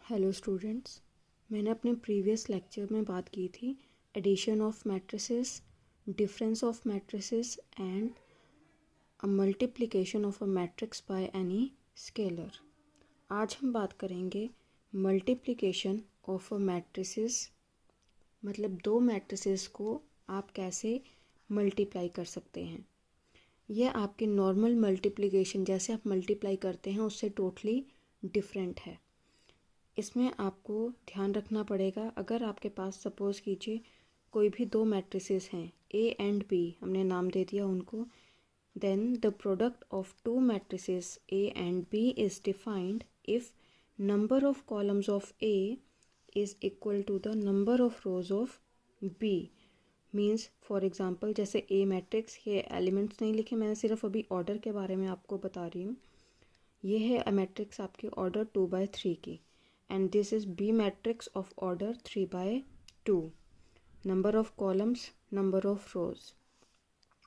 Hello students, मैंने अपने previous lecture में बात की थी addition of matrices, difference of matrices and a multiplication of a matrix by any scalar. आज हम बात करेंगे मल्टीप्लिकेशन ऑफ अ मैट्रिसेस, मतलब दो मैट्रिसेस को आप कैसे मल्टीप्लाई कर सकते हैं। यह आपके नॉर्मल मल्टीप्लिकेशन जैसे आप मल्टीप्लाई करते हैं उससे टोटली डिफरेंट है। इसमें आपको ध्यान रखना पड़ेगा, अगर आपके पास सपोज़ कीजिए कोई भी दो मैट्रिसेस हैं ए एंड बी, हमने नाम दे दिया उनको, then the product of two matrices A and B is defined if number of columns of A is equal to the number of rows of B. Means for example जैसे a matrix, ये elements नहीं लिखे मैंने, सिर्फ अभी order के बारे में आपको बता रही हूँ। ये है मैट्रिक्स आपकी ऑर्डर 2/3 की, and this is B matrix of order 3/2. Number of columns, number of rows,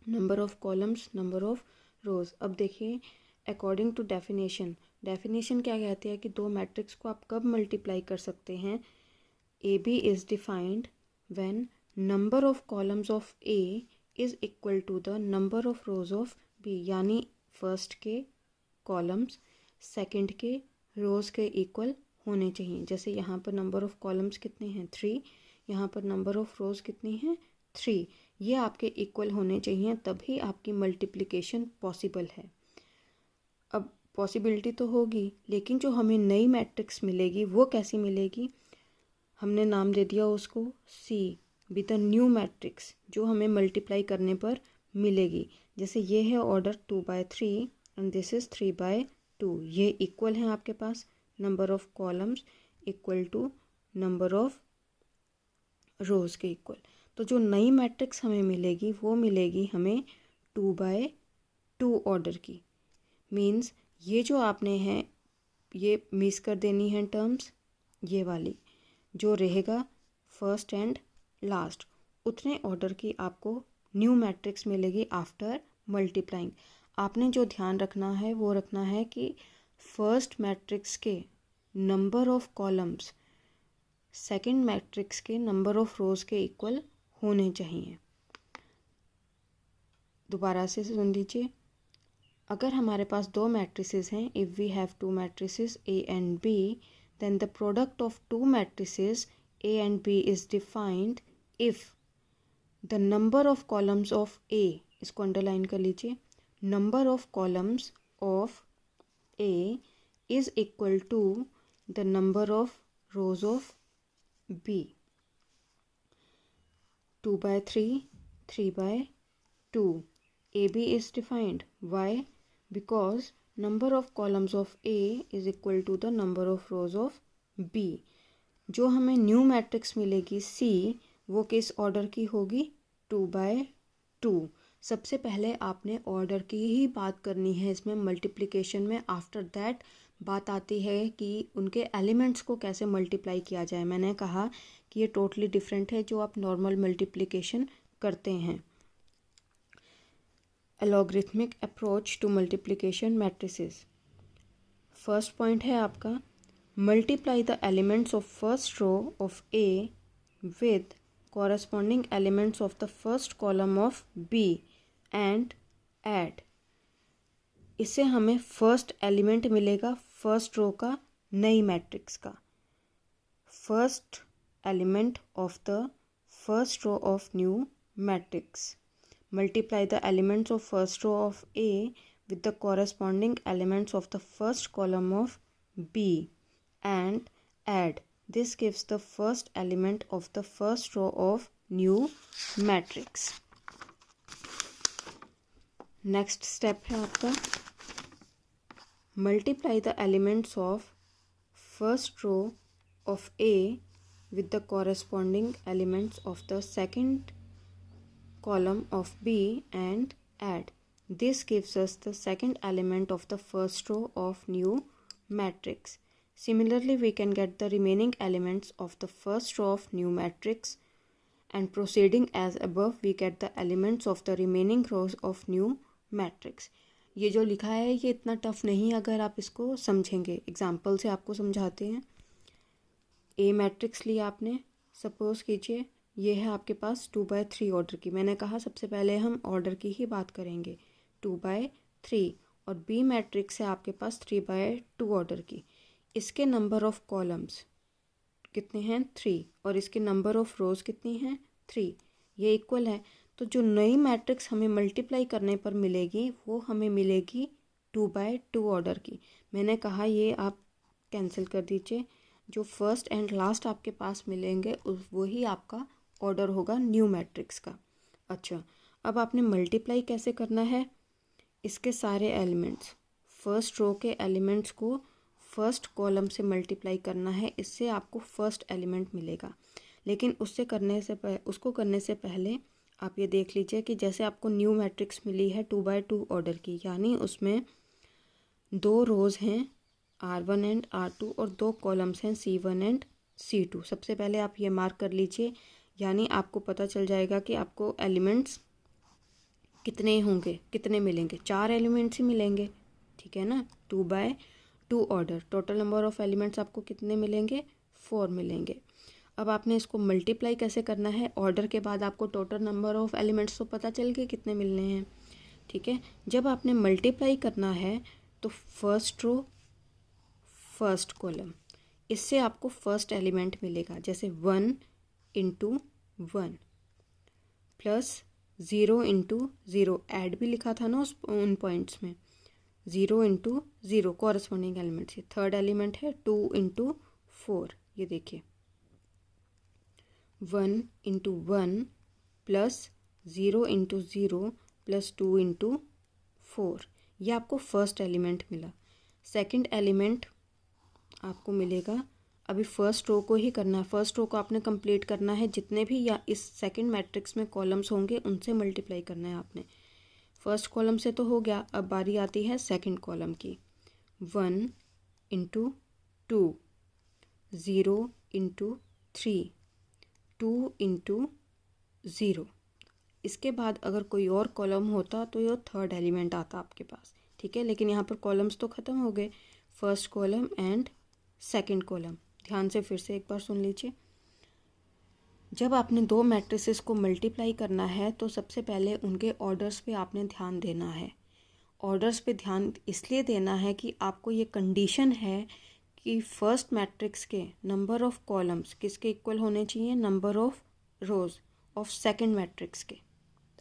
number of columns, number of rows. अब देखिए अकॉर्डिंग टू डेफिनेशन क्या कहती है कि दो मैट्रिक्स को आप कब मल्टीप्लाई कर सकते हैं। A B is defined when number of columns of A is equal to the number of rows of B, यानी फर्स्ट के कॉलम्स सेकंड के रोज के इक्वल होने चाहिए। जैसे यहाँ पर नंबर ऑफ कॉलम्स कितने हैं 3, यहाँ पर नंबर ऑफ रोज कितनी हैं 3, ये आपके इक्वल होने चाहिए, तभी आपकी मल्टीप्लिकेशन पॉसिबल है। अब पॉसिबिलिटी तो होगी, लेकिन जो हमें नई मैट्रिक्स मिलेगी वो कैसी मिलेगी, हमने नाम दे दिया उसको सी विद अ न्यू मैट्रिक्स, जो हमें मल्टीप्लाई करने पर मिलेगी। जैसे ये है ऑर्डर 2/3 एंड दिस इज़ 3/2, ये इक्वल हैं आपके पास, number of columns equal to number of rows के इक्वल। तो जो नई मैट्रिक्स हमें मिलेगी वो मिलेगी हमें 2/2 ऑर्डर की। मीन्स ये जो आपने हैं ये मिस कर देनी है टर्म्स, ये वाली जो रहेगा फर्स्ट एंड लास्ट, उतने ऑर्डर की आपको न्यू मैट्रिक्स मिलेगी आफ्टर मल्टीप्लाइंग। आपने जो ध्यान रखना है वो रखना है कि फर्स्ट मैट्रिक्स के number of columns second matrix के नंबर ऑफ रोज के इक्वल होने चाहिए। दोबारा से सुन लीजिए, अगर हमारे पास दो मैट्रिसेस हैं, if we have two matrices A and B, then the product of two matrices A and B is defined if the number of columns of A, इसको अंडरलाइन कर लीजिए, number of columns of A is equal to the number of rows of B. 2/3, 3/2. AB is defined. Why? Because number of columns of A is equal to the number of rows of B. जो हमें new matrix मिलेगी C, वो किस order की होगी 2/2। सबसे पहले आपने ऑर्डर की ही बात करनी है इसमें मल्टीप्लिकेशन में। आफ्टर दैट बात आती है कि उनके एलिमेंट्स को कैसे मल्टीप्लाई किया जाए। मैंने कहा कि ये टोटली डिफरेंट है जो आप नॉर्मल मल्टीप्लिकेशन करते हैं। Algorithmic approach to multiplication matrices. First point है आपका, multiply the elements of first row of A with corresponding elements of the first column of B and add। इससे हमें फर्स्ट एलिमेंट मिलेगा फर्स्ट रो का नई matrix का, first element of the first row of new matrix. Multiply the elements of first row of A with the corresponding elements of the first column of B and add। This gives the first element of the first row of new matrix। Next step है आपका, multiply the elements of first row of A with the corresponding elements of the second column of B and add। This gives us the second element of the first row of new matrix। Similarly, we can get the remaining elements of the first row of new matrix, and proceeding as above we get the elements of the remaining rows of new matrix। ये जो लिखा है ये इतना tough नहीं, अगर आप इसको समझेंगे। एग्जाम्पल से आपको समझाते हैं। ए मैट्रिक्स लिया आपने, सपोज कीजिए ये है आपके पास 2/3 ऑर्डर की। मैंने कहा सबसे पहले हम ऑर्डर की ही बात करेंगे, 2/3। और बी मैट्रिक्स है आपके पास 3/2 ऑर्डर की। इसके नंबर ऑफ कॉलम्स कितने हैं, 3, और इसके नंबर ऑफ रोज कितनी हैं, 3। ये इक्वल है। तो जो नई मैट्रिक्स हमें मल्टीप्लाई करने पर मिलेगी वो हमें मिलेगी 2/2 ऑर्डर की। मैंने कहा ये आप कैंसिल कर दीजिए, जो फर्स्ट एंड लास्ट आपके पास मिलेंगे उस वही आपका ऑर्डर होगा न्यू मैट्रिक्स का। अच्छा, अब आपने मल्टीप्लाई कैसे करना है, इसके सारे एलिमेंट्स, फर्स्ट रो के एलिमेंट्स को फर्स्ट कॉलम से मल्टीप्लाई करना है, इससे आपको फर्स्ट एलिमेंट मिलेगा। लेकिन उसको करने से पहले आप ये देख लीजिए कि जैसे आपको न्यू मैट्रिक्स मिली है 2/2 ऑर्डर की, यानी उसमें 2 रोज़ हैं R1 एंड R2 और 2 कॉलम्स हैं C1 एंड C2। सबसे पहले आप ये मार्क कर लीजिए, यानी आपको पता चल जाएगा कि आपको एलिमेंट्स कितने होंगे, कितने मिलेंगे, 4 एलिमेंट्स ही मिलेंगे, ठीक है ना। 2/2 order, total number of elements आपको कितने मिलेंगे, 4 मिलेंगे। अब आपने इसको मल्टीप्लाई कैसे करना है, ऑर्डर के बाद आपको टोटल नंबर ऑफ एलिमेंट्स तो पता चल गए कितने मिलने हैं, ठीक है। जब आपने मल्टीप्लाई करना है तो फर्स्ट रो फर्स्ट कॉलम, इससे आपको फर्स्ट एलिमेंट मिलेगा, जैसे 1 × 1 प्लस 0 × 0, ऐड भी लिखा था ना उन पॉइंट्स में, 0 × 0 कॉरस्पॉन्डिंग एलिमेंट से। थर्ड एलिमेंट है 2 × 4, ये देखिए 1 × 1 प्लस 0 × 0 प्लस 2 × 4, ये आपको फर्स्ट एलिमेंट मिला। सेकंड एलिमेंट आपको मिलेगा, अभी फर्स्ट रो को ही करना है, फर्स्ट रो को आपने कंप्लीट करना है, जितने भी या इस सेकंड मैट्रिक्स में कॉलम्स होंगे उनसे मल्टीप्लाई करना है आपने। फर्स्ट कॉलम से तो हो गया, अब बारी आती है सेकंड कॉलम की। 1 × 2, 0 × 3, 2 × 0। इसके बाद अगर कोई और कॉलम होता तो ये थर्ड एलिमेंट आता आपके पास, ठीक है। लेकिन यहाँ पर कॉलम्स तो ख़त्म हो गए, first column and second column. ध्यान से फिर से एक बार सुन लीजिए, जब आपने 2 मैट्रिसेस को मल्टीप्लाई करना है तो सबसे पहले उनके ऑर्डर्स पे आपने ध्यान देना है। ऑर्डर्स पे ध्यान इसलिए देना है कि आपको ये कंडीशन है कि फर्स्ट मैट्रिक्स के नंबर ऑफ कॉलम्स किसके इक्वल होने चाहिए, number of rows of second matrix के।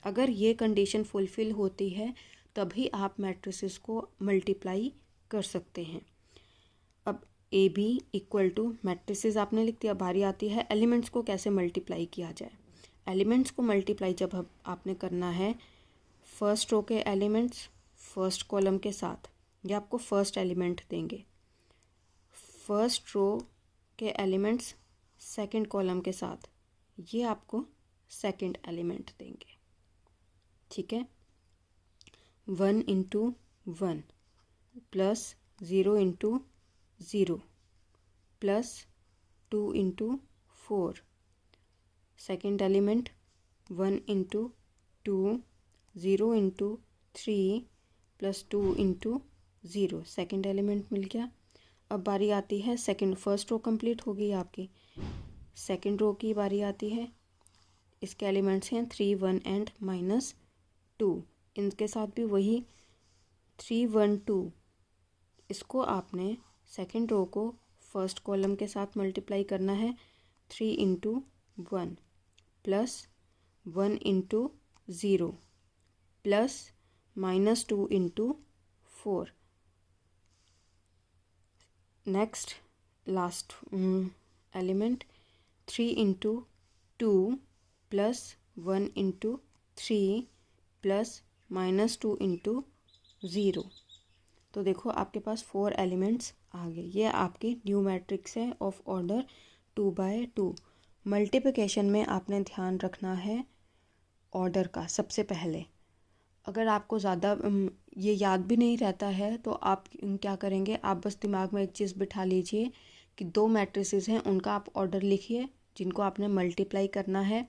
अगर ये कंडीशन फुलफिल होती है तभी आप मैट्रिसेस को मल्टीप्लाई कर सकते हैं। अब A B equal to matrices आपने लिख दिया, बारी आती है एलिमेंट्स को कैसे मल्टीप्लाई किया जाए। एलिमेंट्स को मल्टीप्लाई जब आपने करना है, फर्स्ट रो के एलिमेंट्स फर्स्ट कॉलम के साथ, ये आपको फर्स्ट एलिमेंट देंगे। फर्स्ट रो के एलिमेंट्स सेकंड कॉलम के साथ, ये आपको सेकंड एलिमेंट देंगे, ठीक है। 1 × 1 plus 0 × 0 plus 2 × 4, second element 1 × 2, 0 × 3 plus 2 × 0, second element मिल गया। अब बारी आती है सेकेंड, फर्स्ट रो कंप्लीट हो गई आपकी, सेकेंड रो की बारी आती है। इसके एलिमेंट्स हैं 3, 1 एंड -2, इनके साथ भी वही 3, 1, 2, इसको आपने सेकेंड रो को फर्स्ट कॉलम के साथ मल्टीप्लाई करना है। 3 × 1 plus 1 × 0 plus -2 × 4। Next last element 3 × 2 plus 1 × 3 plus -2 × 0। तो देखो आपके पास 4 एलिमेंट्स आ गए। ये आपकी न्यू मैट्रिक्स है ऑफ ऑर्डर 2/2। मल्टीप्लिकेशन में आपने ध्यान रखना है ऑर्डर का सबसे पहले। अगर आपको ज़्यादा ये याद भी नहीं रहता है तो आप क्या करेंगे, आप बस दिमाग में एक चीज़ बिठा लीजिए कि 2 मैट्रिसेस हैं, उनका आप ऑर्डर लिखिए जिनको आपने मल्टीप्लाई करना है।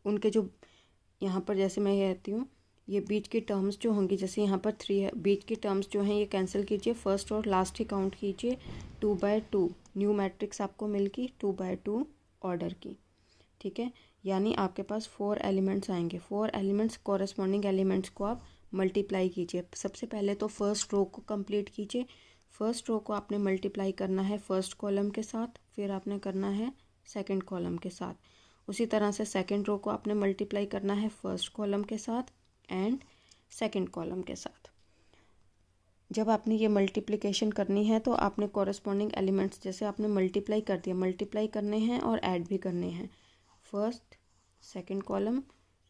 उनके जो यहाँ पर जैसे मैं कहती हूँ, ये बीच की टर्म्स जो होंगी, जैसे यहाँ पर 3 है, बीच की टर्म्स जो हैं ये कैंसिल कीजिए, फर्स्ट और लास्ट ही काउंट कीजिए। 2/2 न्यू मैट्रिक्स आपको मिल गई 2x2 ऑर्डर की, ठीक है। यानी आपके पास 4 एलिमेंट्स आएंगे। 4 एलिमेंट्स कॉरेस्पॉन्डिंग एलिमेंट्स को आप मल्टीप्लाई कीजिए। सबसे पहले तो फर्स्ट रो को कंप्लीट कीजिए। फर्स्ट रो को आपने मल्टीप्लाई करना है फर्स्ट कॉलम के साथ, फिर आपने करना है सेकंड कॉलम के साथ। उसी तरह से सेकंड रो को आपने मल्टीप्लाई करना है फर्स्ट कॉलम के साथ एंड सेकंड कॉलम के साथ। जब आपने ये मल्टीप्लिकेशन करनी है तो आपने कॉरेस्पॉन्डिंग एलिमेंट्स जैसे आपने मल्टीप्लाई कर दिया, मल्टीप्लाई करने हैं और ऐड भी करने हैं। फर्स्ट सेकंड कॉलम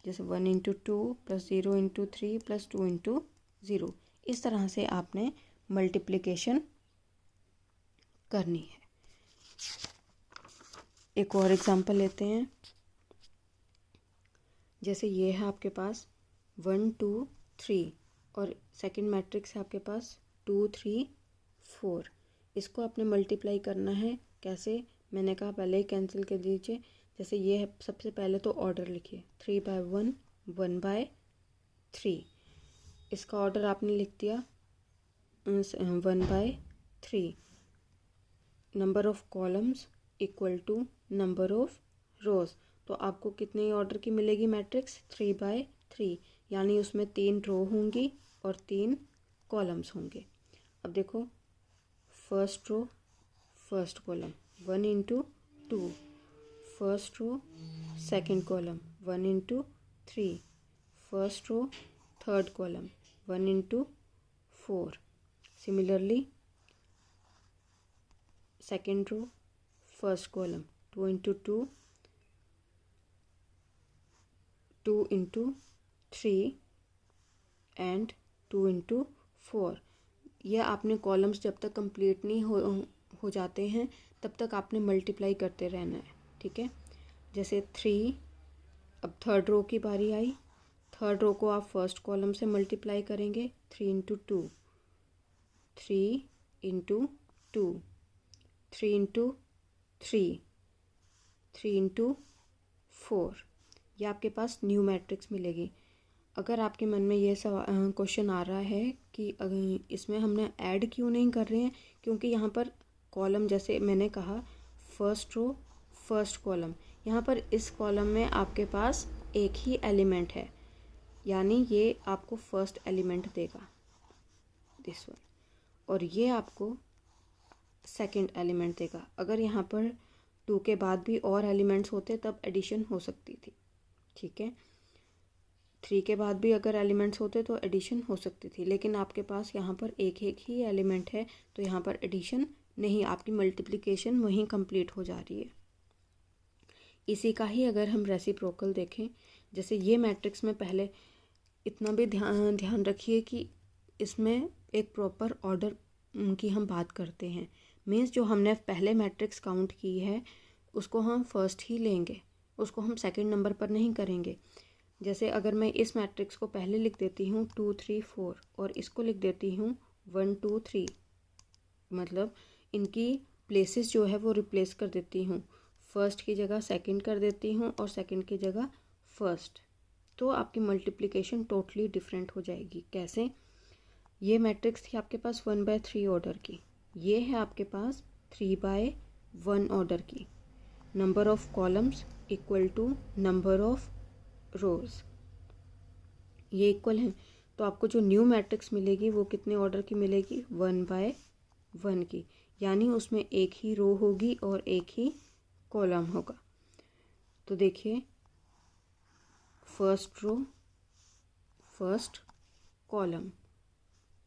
जैसे 1 into 2 plus 0 into 3 plus 2 into 0, इस तरह से आपने मल्टीप्लिकेशन करनी है। एक और एग्जांपल लेते हैं। जैसे ये है आपके पास 1 2 3 और सेकंड मैट्रिक्स है आपके पास 2 3 4। इसको आपने मल्टीप्लाई करना है। कैसे, मैंने कहा पहले ही कैंसिल कर दीजिए। जैसे ये है, सबसे पहले तो ऑर्डर लिखिए 3/1 1/3। इसका ऑर्डर आपने लिख दिया 1/3। Number of columns equal to number of rows. तो आपको कितने ऑर्डर की मिलेगी मैट्रिक्स 3/3, यानी उसमें 3 रो होंगी और 3 कॉलम्स होंगे। अब देखो first row first column 1 into 2, first row second column 1 into 3, first row third column 1 into 4। Similarly second row first column 2 into 2, 2 into 3 and 2 into 4। यह आपने कॉलम्स जब तक कंप्लीट नहीं हो जाते हैं तब तक आपने मल्टीप्लाई करते रहना है, ठीक है। जैसे 3, अब थर्ड रो की बारी आई। थर्ड रो को आप फर्स्ट कॉलम से मल्टीप्लाई करेंगे 3 इंटू 2, 3 इंटू 2, 3 इंटू 3, 3 इंटू 4। यह आपके पास न्यू मैट्रिक्स मिलेगी। अगर आपके मन में ये क्वेश्चन आ रहा है कि इसमें हमने ऐड क्यों नहीं कर रहे हैं, क्योंकि यहाँ पर कॉलम जैसे मैंने कहा फर्स्ट रो फर्स्ट कॉलम, यहाँ पर इस कॉलम में आपके पास एक ही एलिमेंट है, यानी ये आपको फर्स्ट एलिमेंट देगा दिस वन, और ये आपको सेकंड एलिमेंट देगा। अगर यहाँ पर 2 के बाद भी और एलिमेंट्स होते तब एडिशन हो सकती थी, ठीक है। 3 के बाद भी अगर एलिमेंट्स होते तो एडिशन हो सकती थी, लेकिन आपके पास यहाँ पर एक एक ही एलिमेंट है तो यहाँ पर एडिशन नहीं, आपकी मल्टीप्लिकेशन वहीं कंप्लीट हो जा रही है। इसी का ही अगर हम रेसिप्रोकल देखें, जैसे ये मैट्रिक्स में पहले इतना भी ध्यान रखिए कि इसमें एक प्रॉपर ऑर्डर की हम बात करते हैं। मीन्स जो हमने पहले मैट्रिक्स काउंट की है उसको हम फर्स्ट ही लेंगे, उसको हम सेकंड नंबर पर नहीं करेंगे। जैसे अगर मैं इस मैट्रिक्स को पहले लिख देती हूँ 2 3 4 और इसको लिख देती हूँ 1 2 3, मतलब इनकी प्लेसेस जो है वो रिप्लेस कर देती हूँ। फर्स्ट की जगह सेकंड कर देती हूँ और सेकंड की जगह फर्स्ट, तो आपकी मल्टीप्लिकेशन टोटली डिफरेंट हो जाएगी। कैसे, ये मैट्रिक्स थी आपके पास 1/3 ऑर्डर की, ये है आपके पास 3/1 ऑर्डर की। Number of columns equal to number of rows, ये इक्वल हैं, तो आपको जो न्यू मैट्रिक्स मिलेगी वो कितने ऑर्डर की मिलेगी 1/1 की, यानी उसमें एक ही रो होगी और एक ही कॉलम होगा। तो देखिए फर्स्ट रो फर्स्ट कॉलम,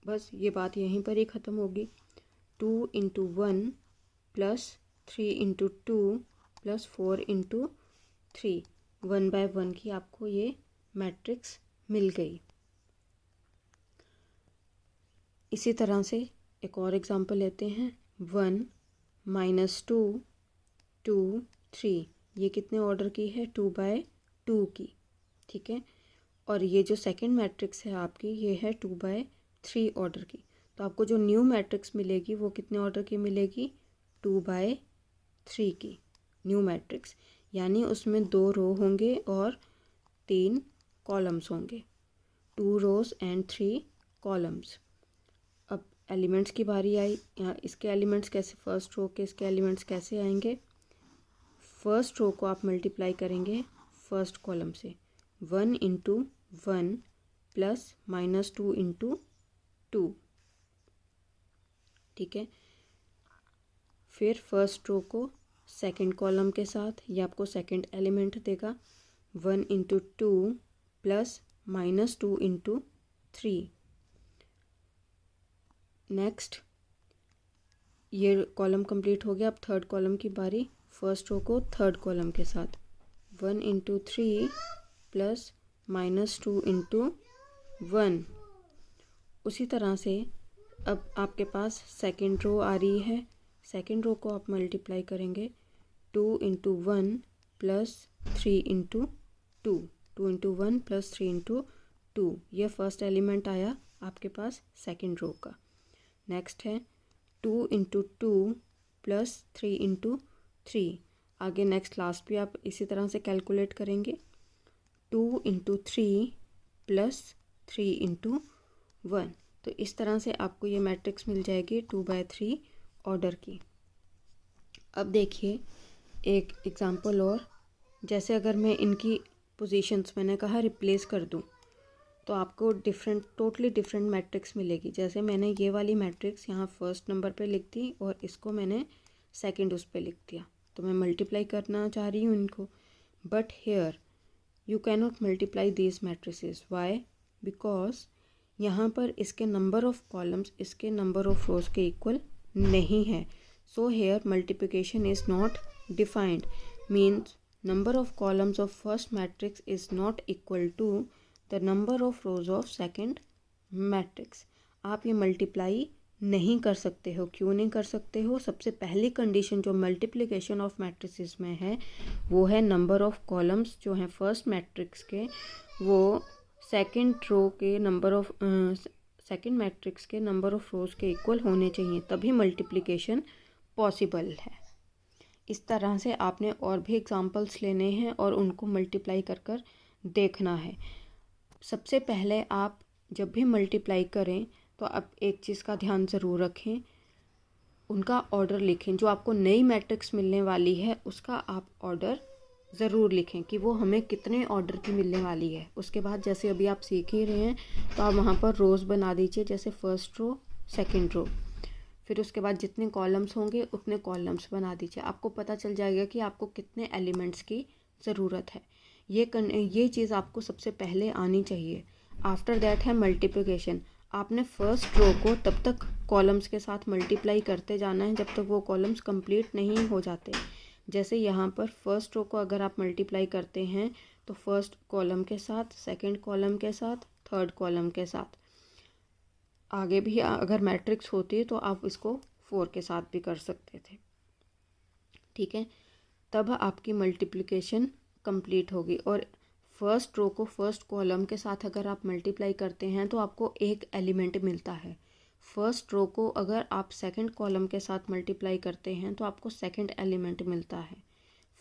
बस ये बात यहीं पर ही ख़त्म होगी। 2 into 1 plus 3 into 2 plus 4 into 3, 1/1 की आपको ये मैट्रिक्स मिल गई। इसी तरह से एक और एग्जांपल लेते हैं 1 -2 2 3, ये कितने ऑर्डर की है 2/2 की, ठीक है। और ये जो सेकंड मैट्रिक्स है आपकी ये है 2/3 ऑर्डर की, तो आपको जो न्यू मैट्रिक्स मिलेगी वो कितने ऑर्डर की मिलेगी 2/3 की न्यू मैट्रिक्स, यानी उसमें 2 रो होंगे और 3 कॉलम्स होंगे, 2 रोज एंड 3 कॉलम्स। अब एलिमेंट्स की बारी आई। यहाँ इसके एलिमेंट्स कैसे, फर्स्ट रो के इसके एलिमेंट्स कैसे आएंगे। फर्स्ट रो को आप मल्टीप्लाई करेंगे फर्स्ट कॉलम से, 1 इंटू 1 प्लस -2 इंटू 2, ठीक है। फिर फर्स्ट रो को सेकंड कॉलम के साथ, ये आपको सेकंड एलिमेंट देगा, 1 इंटू 2 प्लस -2 इंटू 3। नेक्स्ट ये कॉलम कंप्लीट हो गया। अब थर्ड कॉलम की बारी, फर्स्ट रो को थर्ड कॉलम के साथ, 1 इंटू 3 प्लस -2 इंटू 1। उसी तरह से अब आपके पास सेकंड रो आ रही है। सेकंड रो को आप मल्टीप्लाई करेंगे 2 into 1 plus 3 into 2, 2 into 1 plus 3 into 2। ये फर्स्ट एलिमेंट आया आपके पास सेकंड रो का। नेक्स्ट है 2 इंटू 2 प्लस 3 इंटू 3। आगे नेक्स्ट लास्ट भी आप इसी तरह से कैलकुलेट करेंगे, 2 इंटू 3 प्लस 3 इंटू 1। तो इस तरह से आपको ये मैट्रिक्स मिल जाएगी 2/3 ऑर्डर की। अब देखिए एक एग्जांपल और, जैसे अगर मैं इनकी पोजीशंस मैंने कहा रिप्लेस कर दूं तो आपको टोटली डिफरेंट मैट्रिक्स मिलेगी। जैसे मैंने ये वाली मैट्रिक्स यहाँ फर्स्ट नंबर पे लिख दी और इसको मैंने सेकंड उस पे लिख दिया, तो मैं मल्टीप्लाई करना चाह रही हूँ इनको। But here you can not multiply these matrices. Why? Because यहाँ पर इसके नंबर ऑफ कॉलम्स इसके नंबर ऑफ रोज के इक्वल नहीं है। So here multiplication is not defined, means number of columns of first matrix is not equal to the number of rows of second matrix। आप ये multiply नहीं कर सकते हो। क्यों नहीं कर सकते हो? सबसे पहली कंडीशन जो मल्टीप्लिकेशन ऑफ मैट्रिसेस में है वो है नंबर ऑफ कॉलम्स जो हैं फर्स्ट मैट्रिक्स के, वो सेकंड रो के नंबर ऑफ सेकंड मैट्रिक्स के नंबर ऑफ रोज के इक्वल होने चाहिए, तभी मल्टीप्लिकेशन पॉसिबल है। इस तरह से आपने और भी एग्जांपल्स लेने हैं और उनको मल्टीप्लाई कर कर देखना है। सबसे पहले आप जब भी मल्टीप्लाई करें तो आप एक चीज़ का ध्यान ज़रूर रखें, उनका ऑर्डर लिखें। जो आपको नई मैट्रिक्स मिलने वाली है उसका आप ऑर्डर ज़रूर लिखें कि वो हमें कितने ऑर्डर की मिलने वाली है। उसके बाद जैसे अभी आप सीख ही रहे हैं तो आप वहाँ पर रोज़ बना दीजिए, जैसे फर्स्ट रो सेकेंड रो, फिर उसके बाद जितने कॉलम्स होंगे उतने कॉलम्स बना दीजिए। आपको पता चल जाएगा कि आपको कितने एलिमेंट्स की ज़रूरत है। ये चीज़ आपको सबसे पहले आनी चाहिए। आफ्टर दैट है मल्टीप्लिकेशन। आपने फर्स्ट रो को तब तक कॉलम्स के साथ मल्टीप्लाई करते जाना है जब तक वो कॉलम्स कंप्लीट नहीं हो जाते। जैसे यहाँ पर फर्स्ट रो को अगर आप मल्टीप्लाई करते हैं तो फर्स्ट कॉलम के साथ, सेकेंड कॉलम के साथ, थर्ड कॉलम के साथ, आगे भी अगर मैट्रिक्स होती तो आप इसको 4 के साथ भी कर सकते थे, ठीक है। तब आपकी मल्टीप्लिकेशन कंप्लीट होगी। और फर्स्ट रो को फर्स्ट कॉलम के साथ अगर आप मल्टीप्लाई करते हैं तो आपको एक एलिमेंट मिलता है। फर्स्ट रो को अगर आप सेकंड कॉलम के साथ मल्टीप्लाई करते हैं तो आपको सेकंड एलिमेंट मिलता है।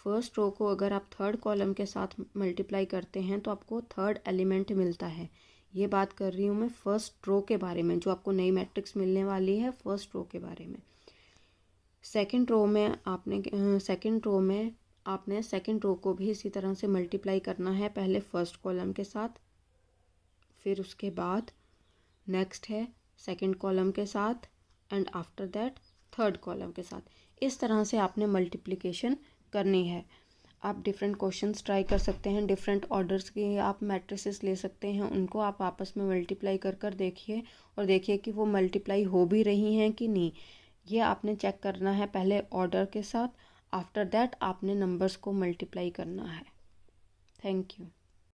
फर्स्ट रो को अगर आप थर्ड कॉलम के साथ मल्टीप्लाई करते हैं तो आपको थर्ड एलिमेंट मिलता है। ये बात कर रही हूँ मैं फर्स्ट रो के बारे में, जो आपको नई मैट्रिक्स मिलने वाली है फर्स्ट रो के बारे में। सेकंड रो में आपने सेकंड रो को भी इसी तरह से मल्टीप्लाई करना है, पहले फर्स्ट कॉलम के साथ, फिर उसके बाद नेक्स्ट है सेकंड कॉलम के साथ, and after that third column के साथ। इस तरह से आपने मल्टीप्लिकेशन करनी है। आप डिफरेंट क्वेश्चंस ट्राई कर सकते हैं, डिफरेंट ऑर्डर्स के आप मैट्रिसेस ले सकते हैं, उनको आप आपस में मल्टीप्लाई कर कर देखिए और देखिए कि वो मल्टीप्लाई हो भी रही हैं कि नहीं। ये आपने चेक करना है पहले ऑर्डर के साथ, आफ्टर दैट आपने नंबर्स को मल्टीप्लाई करना है। Thank you.